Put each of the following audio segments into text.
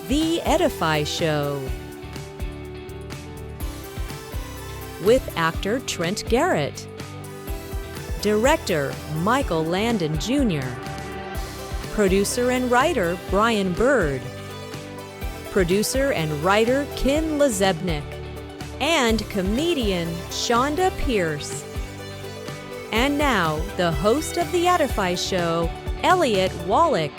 The Edify Show with actor Trent Garrett, director Michael Landon Jr., producer and writer Brian Bird, producer and writer Ken Lezebnik, and comedian Chonda Pierce. And now, the host of The Edify Show, Elliot Wallach.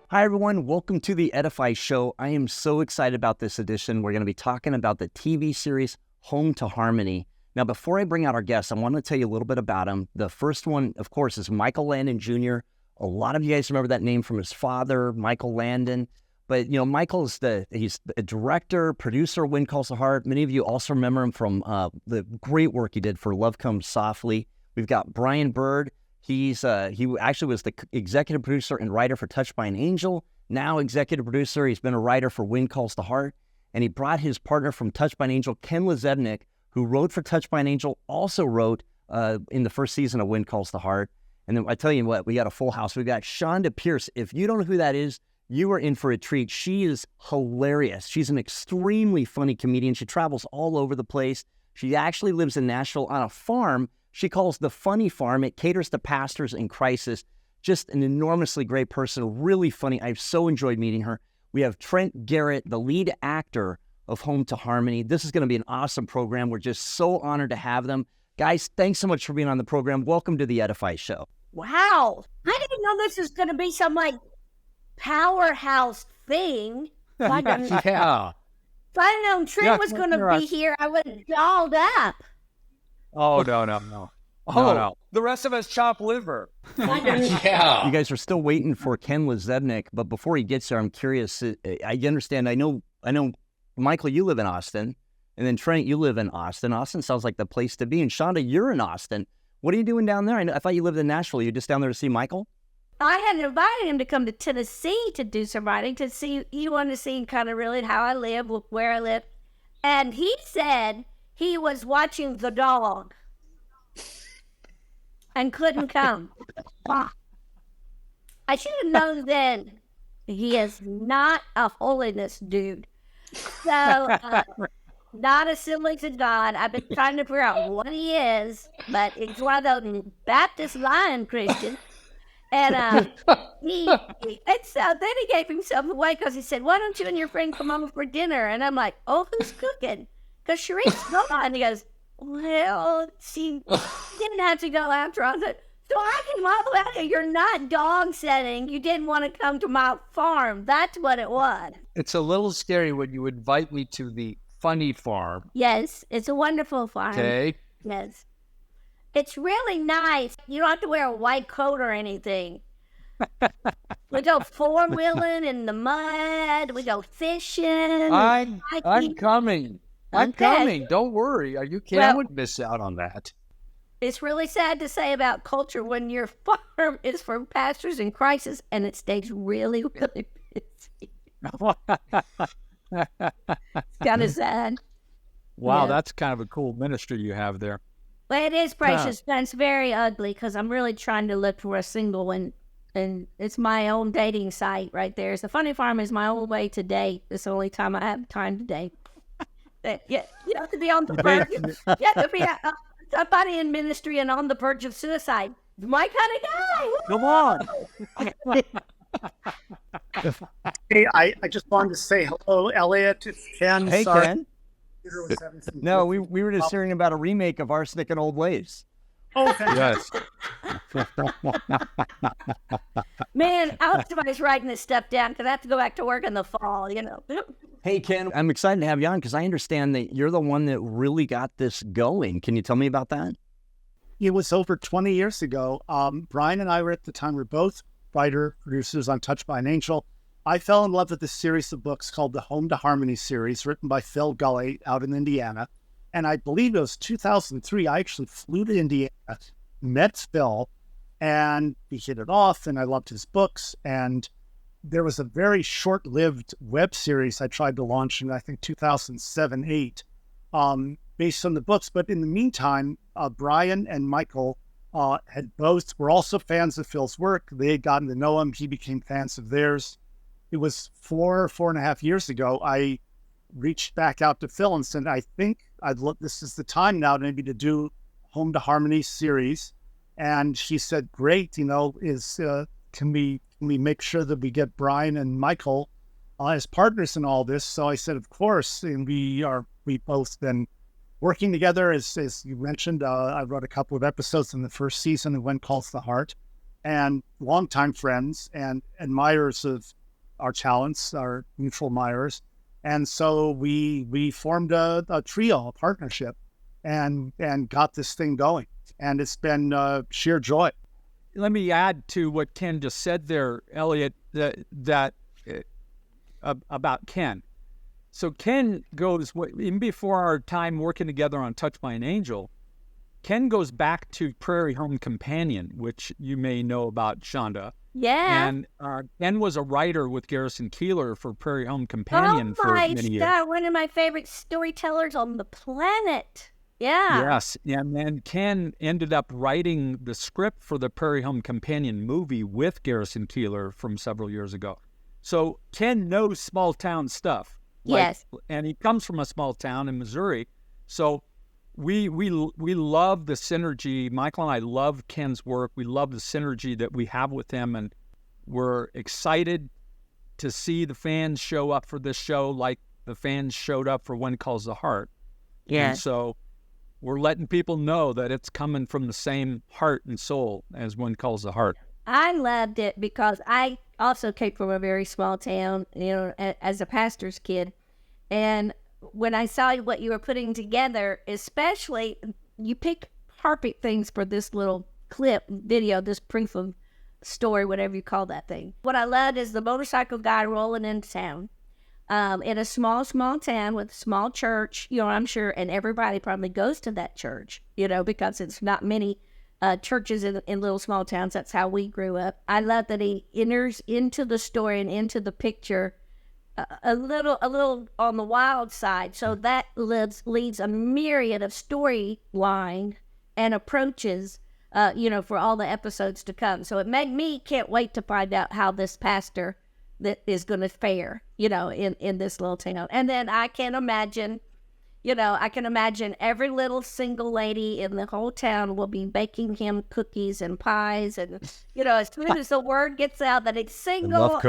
Hi, everyone. Welcome to The Edify Show. I am so excited about this edition. We're going to be talking about the TV series Home to Harmony. Now, before I bring out our guests, I want to tell you a little bit about him. The first one, of course, is Michael Landon Jr. A lot of you guys remember that name from his father, Michael Landon. But, you know, Michael's he's a director, producer, Wind Calls the Heart. Many of you also remember him from the great work he did for Love Comes Softly. We've got Brian Bird. He actually was the executive producer and writer for Touched by an Angel. Now executive producer. He's been a writer for Wind Calls the Heart. And he brought his partner from Touched by an Angel, Ken Lezebnik, who wrote for Touched by an Angel, also wrote in the first season of Wind Calls the Heart. And then I tell you what, we got a full house. We've got Chonda Pierce. If you don't know who that is, you are in for a treat. She is hilarious. She's an extremely funny comedian. She travels all over the place. She actually lives in Nashville on a farm she calls the Funny Farm. It caters to pastors in crisis. Just an enormously great person, really funny. I've so enjoyed meeting her. We have Trent Garrett, the lead actor of Home to Harmony. This is going to be an awesome program. We're just so honored to have them. Guys, thanks so much for being on the program. Welcome to the Edify Show. Wow. I didn't know this was going to be some, powerhouse thing. Yeah. If I'd known Trent was going to be here, I would have dolled up. Oh, no. No. The rest of us chop liver. Yeah. You guys are still waiting for Ken Lezebnik, but before he gets there, I'm curious. I understand. I know, Michael, you live in Austin, and then Trent, you live in Austin. Austin sounds like the place to be. And Shonda, you're in Austin. What are you doing down there? I thought you lived in Nashville. You just down there to see Michael? I had invited him to come to Tennessee to do some writing, to see, he wanted to see kind of really how I live, where I live. And he said he was watching The Dog and couldn't come. I should have known then he is not a holiness dude. So, not Assemblies of God. I've been trying to figure out what he is, but he's one of those Baptist lying Christians. And and so then he gave himself away because he said, "Why don't you and your friend come over for dinner?" And I'm like, "Oh, who's cooking?" Because Sharice's gone. And he goes, "Well, she didn't have to go after all." I said, "So I came all the way out here. You're not dog setting. You didn't want to come to my farm. That's what it was." It's a little scary when you invite me to the Funny Farm. Yes, it's a wonderful farm. Okay. Yes. It's really nice. You don't have to wear a white coat or anything. We go four-wheeling in the mud. We go fishing. I'm coming. I'm Okay. coming. Don't worry. Are you kidding? I wouldn't miss out on that. It's really sad to say about culture when your farm is for pastors in crisis and it stays really, really busy. It's kind of sad. Wow, Yeah. that's kind of a cool ministry you have there. Well, it is precious, but it's very ugly because I'm really trying to look for a single one. And it's my own dating site right there. So Funny Farm is my only way to date. It's the only time I have time to date. You have to be on the verge. You have to be somebody in ministry and on the verge of suicide. My kind of guy. Come on. Hey, I just wanted to say hello, Elliot. It's Ken. Hey, Sorry. Ken. No, we were just hearing about a remake of Arsenic and Old Ways. Oh, fantastic. Yes. Man, I hope somebody's writing this stuff down because I have to go back to work in the fall, Hey, Ken, I'm excited to have you on because I understand that you're the one that really got this going. Can you tell me about that? It was over 20 years ago. Brian and I were at the time, we're both writer, producers on Touched by an Angel. I fell in love with this series of books called the Home to Harmony series, written by Phil Gully out in Indiana. And I believe it was 2003. I actually flew to Indiana, met Phil, and we hit it off, and I loved his books. And there was a very short-lived web series I tried to launch in, I think, 2007-8, based on the books. But in the meantime, Brian and Michael were also fans of Phil's work. They had gotten to know him. He became fans of theirs. it was 4.5 years ago, I reached back out to Phil and said, I think this is the time now maybe to do Home to Harmony series. And he said, great, can we make sure that we get Brian and Michael as partners in all this? So I said, of course. And we both been working together, as you mentioned. I wrote a couple of episodes in the first season of When Calls the Heart, and longtime friends and admirers of our talents, our mutual admirers. And so we formed a trio, a partnership, and got this thing going. And it's been sheer joy. Let me add to what Ken just said there, Elliot, that about Ken. So Ken goes, even before our time working together on Touched by an Angel, Ken goes back to Prairie Home Companion, which you may know about, Shonda. Yeah. And Ken was a writer with Garrison Keillor for Prairie Home Companion for many years. God, one of my favorite storytellers on the planet. Yeah. Yes. And then Ken ended up writing the script for the Prairie Home Companion movie with Garrison Keillor from several years ago. So Ken knows small town stuff. Yes. And he comes from a small town in Missouri. So we love the synergy. Michael and I love Ken's work. We love the synergy that we have with him. And we're excited to see the fans show up for this show like the fans showed up for When Calls the Heart. Yeah. And so we're letting people know that it's coming from the same heart and soul as When Calls the Heart. I loved it because I also came from a very small town, as a pastor's kid. And when I saw what you were putting together, especially you picked perfect things for this little video, this proof of story, whatever you call that thing. What I loved is the motorcycle guy rolling into town. In a small town with a small church, I'm sure, and everybody probably goes to that church, because it's not many churches in little small towns. That's how we grew up. I love that he enters into the story and into the picture a little on the wild side. So that leads a myriad of storyline and approaches, for all the episodes to come. So it made me can't wait to find out how this pastor that is going to fare, in this little town. And then I can imagine every little single lady in the whole town will be baking him cookies and pies. And, as soon as the word gets out that it's single,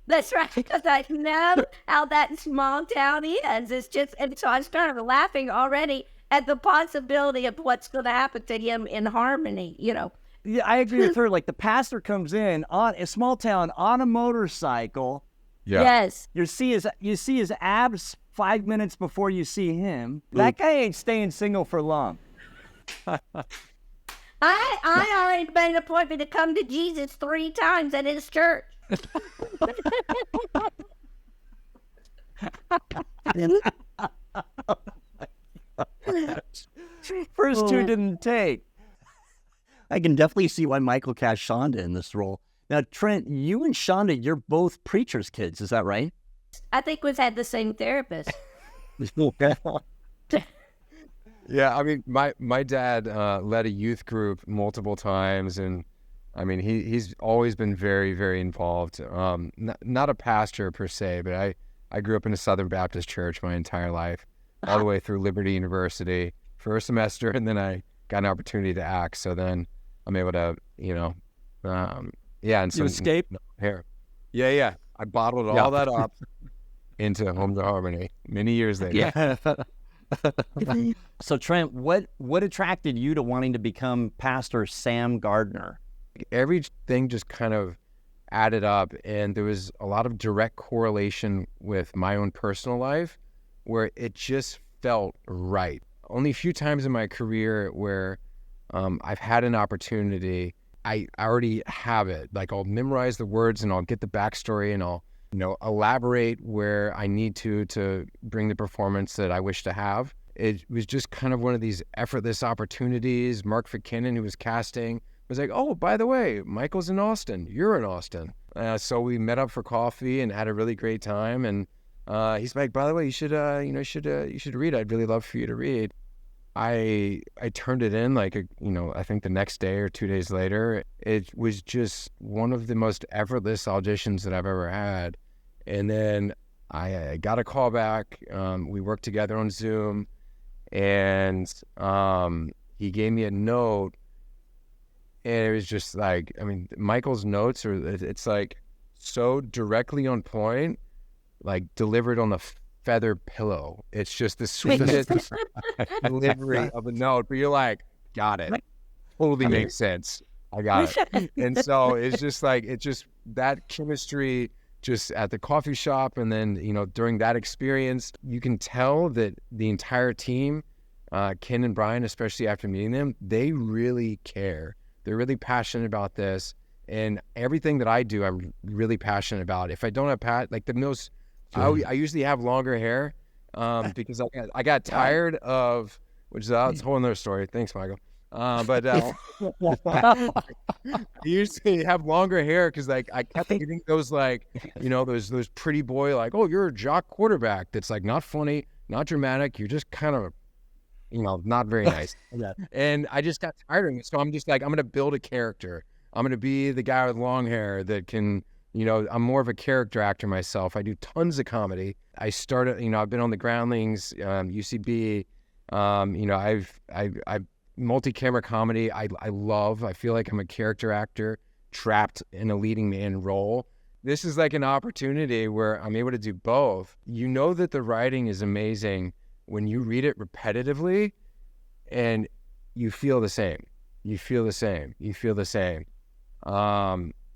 that's right, because I know how that small town is. It's just, and so I started laughing already at the possibility of what's going to happen to him in Harmony, Yeah, I agree with her. Like the pastor comes in on a small town on a motorcycle. Yeah. Yes. You see his abs 5 minutes before you see him. That guy ain't staying single for long. I already made an appointment to come to Jesus 3 times at his church. First 2 didn't take. I can definitely see why Michael cast Shonda in this role. Now, Trent, you and Shonda, you're both preacher's kids. Is that right? I think we've had the same therapist. Yeah, I mean, my dad led a youth group multiple times, and I mean, he's always been very, very involved. Not a pastor per se, but I grew up in a Southern Baptist church my entire life, all the way through Liberty University, first semester, and then I got an opportunity to act. So then I'm able to, and You escape? Here. Yeah. I bottled all that up into Home to Harmony many years later. Yeah. So Trent, what attracted you to wanting to become Pastor Sam Gardner? Everything just kind of added up, and there was a lot of direct correlation with my own personal life where it just felt right. Only a few times in my career where I've had an opportunity, I already have it. Like I'll memorize the words and I'll get the backstory and I'll elaborate where I need to bring the performance that I wish to have. It was just kind of one of these effortless opportunities. Mark Fickinen, who was casting, was like, "Oh, by the way, Michael's in Austin. You're in Austin." So we met up for coffee and had a really great time. And he's like, "By the way, you should read. I'd really love for you to read." I turned it in like I think the next day or 2 days later. It was just one of the most effortless auditions that I've ever had. And then I got a call back. We worked together on Zoom, and he gave me a note, and it was just like, I mean, Michael's notes it's like so directly on point, like delivered on a feather pillow. It's just the sweetest delivery of a note, but you're like, got it. Totally makes sense. I got it. And so it's just like, that chemistry just at the coffee shop. And then, during that experience, you can tell that the entire team, Ken and Brian, especially after meeting them, they really care. They're really passionate about this. And everything that I do, I'm really passionate about. If I don't have I usually have longer hair because I got tired of, which that's a whole other story. Thanks, Michael. But I usually have longer hair because I kept getting those those pretty boy oh, you're a jock quarterback that's like not funny, not dramatic. You're just kind of not very nice. And I just got tired of it. So I'm just like, I'm going to build a character. I'm going to be the guy with long hair that can. I'm more of a character actor myself. I do tons of comedy. I started, I've been on the Groundlings, UCB. I've multi-camera comedy. I love. I feel like I'm a character actor trapped in a leading man role. This is like an opportunity where I'm able to do both. You know that the writing is amazing when you read it repetitively, and you feel the same. You feel the same. You feel the same.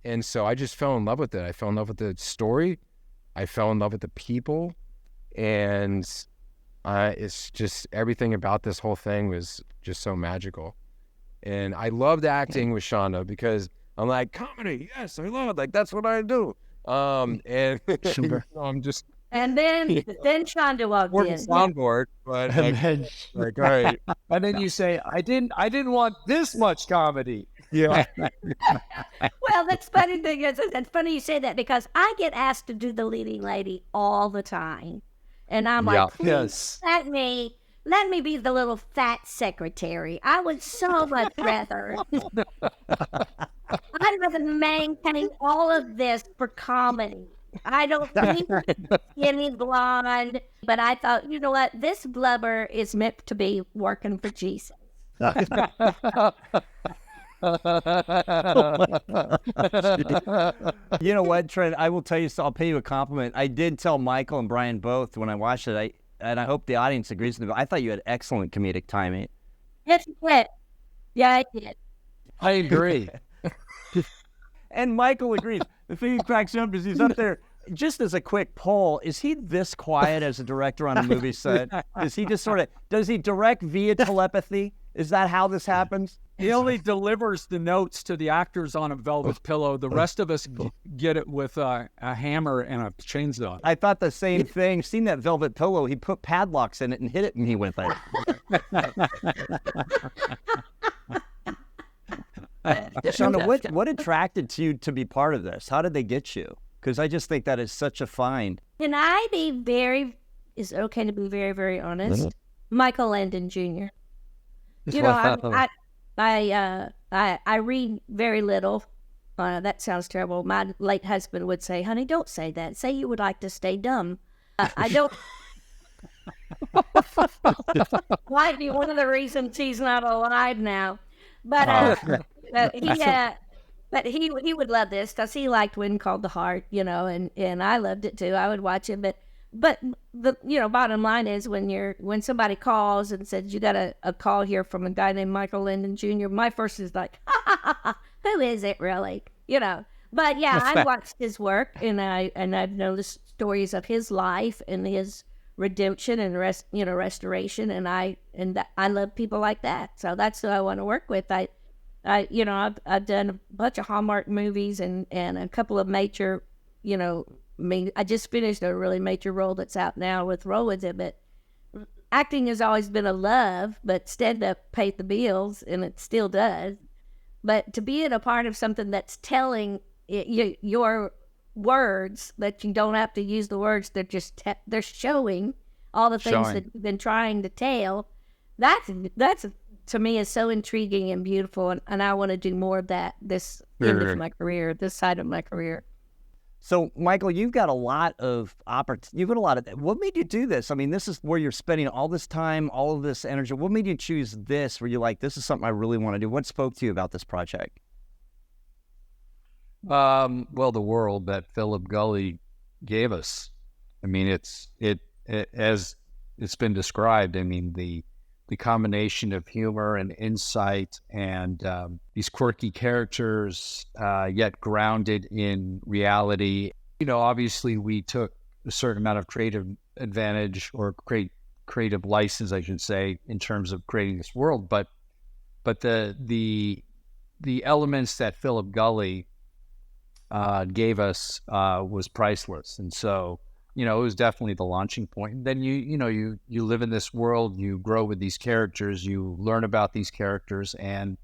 And so I just fell in love with it. I fell in love with the story. I fell in love with the people. And it's just everything about this whole thing was just so magical. And I loved acting with Shonda because I'm like, comedy, yes, I love it. Like, that's what I do. And I'm just... And then Shonda walked in. Soundboard, but like, all right. And then you say, I didn't want this much comedy. Yeah. Well, that's funny thing is, it's funny you say that because I get asked to do the leading lady all the time, and I'm like, please let me be the little fat secretary. I would so much rather. I'd rather maintain all of this for comedy. I don't think skinny blonde, but I thought, you know what? This blubber is meant to be working for Jesus. You know what, Trent? I will tell you, so I'll pay you a compliment. I did tell Michael and Brian both when I watched it, and I hope the audience agrees with me. I thought you had excellent comedic timing. Yes, you did. Yeah, I did. I agree. And Michael agrees. The thing that cracks up is he's up there. Just as a quick poll, is he this quiet as a director on a movie set? Is he just does he direct via telepathy? Is that how this happens? He only delivers the notes to the actors on a velvet pillow. The rest of us get it with a hammer and a chainsaw. I thought the same thing. Seen that velvet pillow? He put padlocks in it and hit it, and he went there. Shonda, what attracted you to be part of this? How did they get you? Because I just think that is such a find. Can I be is it okay to be very, very honest? Mm-hmm. Michael Landon Jr. You know, I read very little. That sounds terrible. My late husband would say, honey, don't say that. Say you would like to stay dumb. I don't. Might be one of the reasons he's not alive now. But he would love this because he liked When Called the Heart, and I loved it too. I would watch it, but the bottom line is when somebody calls and says you got a call here from a guy named Michael Landon Jr., my first is like, who is it really? But yeah, I've watched his work and I've known the stories of his life and his redemption and restoration, and I love people like that. So that's who I want to work with. I've done a bunch of Hallmark movies and a couple of major, I just finished a really major role that's out now with Lezebnik. But acting has always been a love, but stand-up paid the bills, and it still does. But to be in a part of something that's telling your words, that you don't have to use the words, they're just they're showing all the things that you've been trying to tell. that's to me is so intriguing and beautiful, and I want to do more of that this end of my career, this side of my career. So, Michael, you've got a lot of what made you do this? I mean, this is where you're spending all this time, all of this energy. What made you choose this, where you're like, this is something I really want to do? What spoke to you about this project? Well, the world that Philip Gully gave us. I mean, it as it's been described. I mean, the combination of humor and insight and these quirky characters, yet grounded in reality. You know, obviously we took a certain amount of creative advantage or creative license, I should say, in terms of creating this world. But the elements that Philip Gully gave us was priceless. And so, you know, it was definitely the launching point. And then you live in this world, you grow with these characters, you learn about these characters, and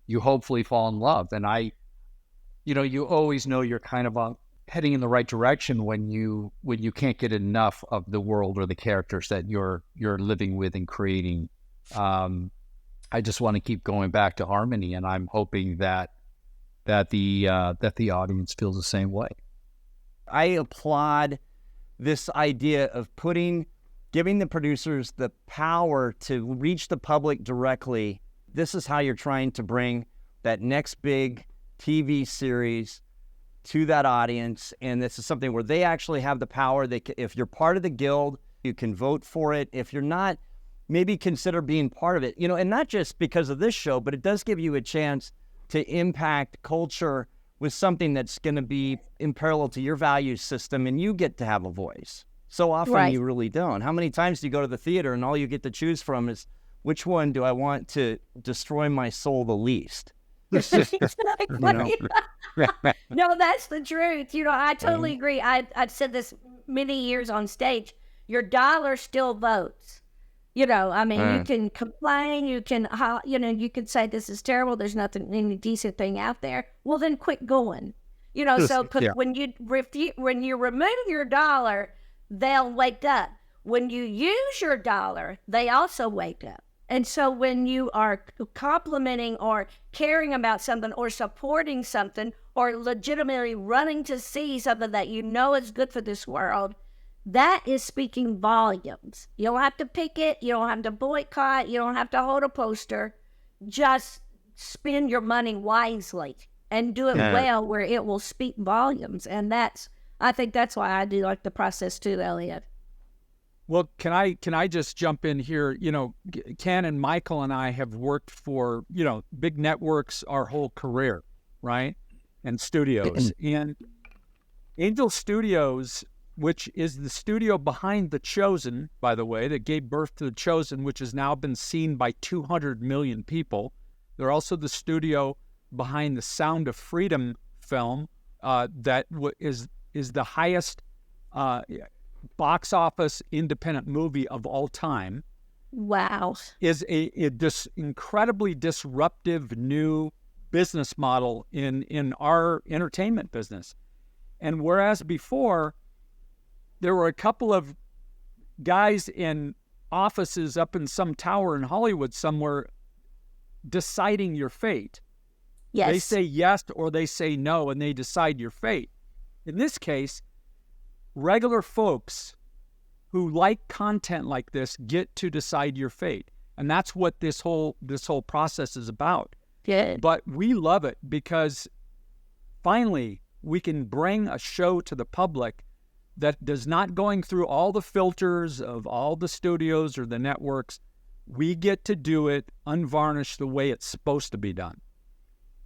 you hopefully fall in love. And you always know you're kind of heading in the right direction when you can't get enough of the world or the characters that you're living with and creating. I just want to keep going back to harmony, and I'm hoping that the audience feels the same way. I applaud this idea of giving the producers the power to reach the public directly. This is how you're trying to bring that next big TV series to that audience. And this is something where they actually have the power. If you're part of the guild, you can vote for it. If you're not, maybe consider being part of it. You know, and not just because of this show, but it does give you a chance to impact culture with something that's going to be in parallel to your value system, and you get to have a voice. So often you really don't. How many times do you go to the theater and all you get to choose from is, which one do I want to destroy my soul the least? No, that's the truth. You know, I totally agree. I've said this many years on stage. Your dollar still votes. You know, I mean, you can complain, you can say this is terrible, there's nothing, any decent thing out there. Well, then quit going. You know, when you remove your dollar, they'll wake up. When you use your dollar, they also wake up. And so when you are complimenting or caring about something or supporting something or legitimately running to see something that you know is good for this world, that is speaking volumes. You don't have to pick it. You don't have to boycott. You don't have to hold a poster. Just spend your money wisely and do it well where it will speak volumes. And I think that's why I do like the process too, Elliot. Well, can I just jump in here? You know, Ken and Michael and I have worked for, you know, big networks our whole career, right? And studios. And Angel Studios, which is the studio behind The Chosen, by the way, that gave birth to The Chosen, which has now been seen by 200 million people. They're also the studio behind the Sound of Freedom film that is the highest box office independent movie of all time. Wow. Is this incredibly disruptive new business model in our entertainment business. And whereas before, there were a couple of guys in offices up in some tower in Hollywood somewhere deciding your fate. Yes. They say yes or they say no, and they decide your fate. In this case, regular folks who like content like this get to decide your fate. And that's what this whole process is about. Good. But we love it because finally we can bring a show to the public that does not going through all the filters of all the studios or the networks. We get to do it unvarnished the way it's supposed to be done.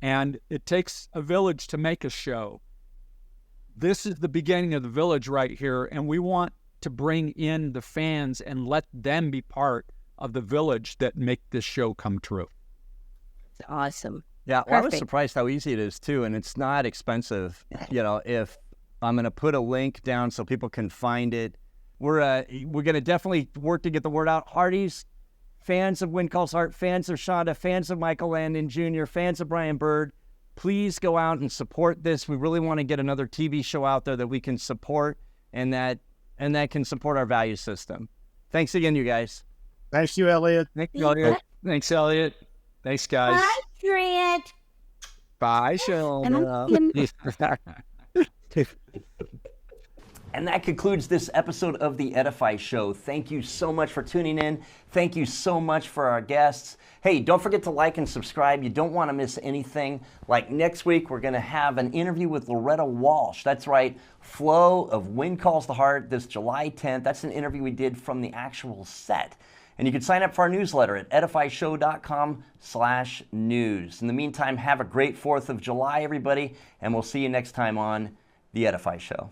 And it takes a village to make a show. This is the beginning of the village right here, and we want to bring in the fans and let them be part of the village that make this show come true. It's awesome. Yeah, well, I was surprised how easy it is, too, and it's not expensive. You know, if I'm going to put a link down so people can find it. We're going to definitely work to get the word out. Hardy's, fans of When Calls Heart, fans of Shonda, fans of Michael Landon Jr., fans of Brian Bird, please go out and support this. We really want to get another TV show out there that we can support and that can support our value system. Thanks again, you guys. Thank you, Elliot. Thanks, Elliot. Thanks, Elliot. Thanks, guys. Bye, Trent. Bye, Shonda. And that concludes this episode of the Edify Show. Thank you so much for tuning in. Thank you so much for our guests. Hey, don't forget to like and subscribe. You don't want to miss anything. Like next week, we're going to have an interview with Loretta Walsh. That's right, Flow of Wind Calls the Heart this July 10th. That's an interview we did from the actual set. And you can sign up for our newsletter at edifyshow.com/news. In the meantime, have a great 4th of July, everybody, and we'll see you next time on The Edify Show.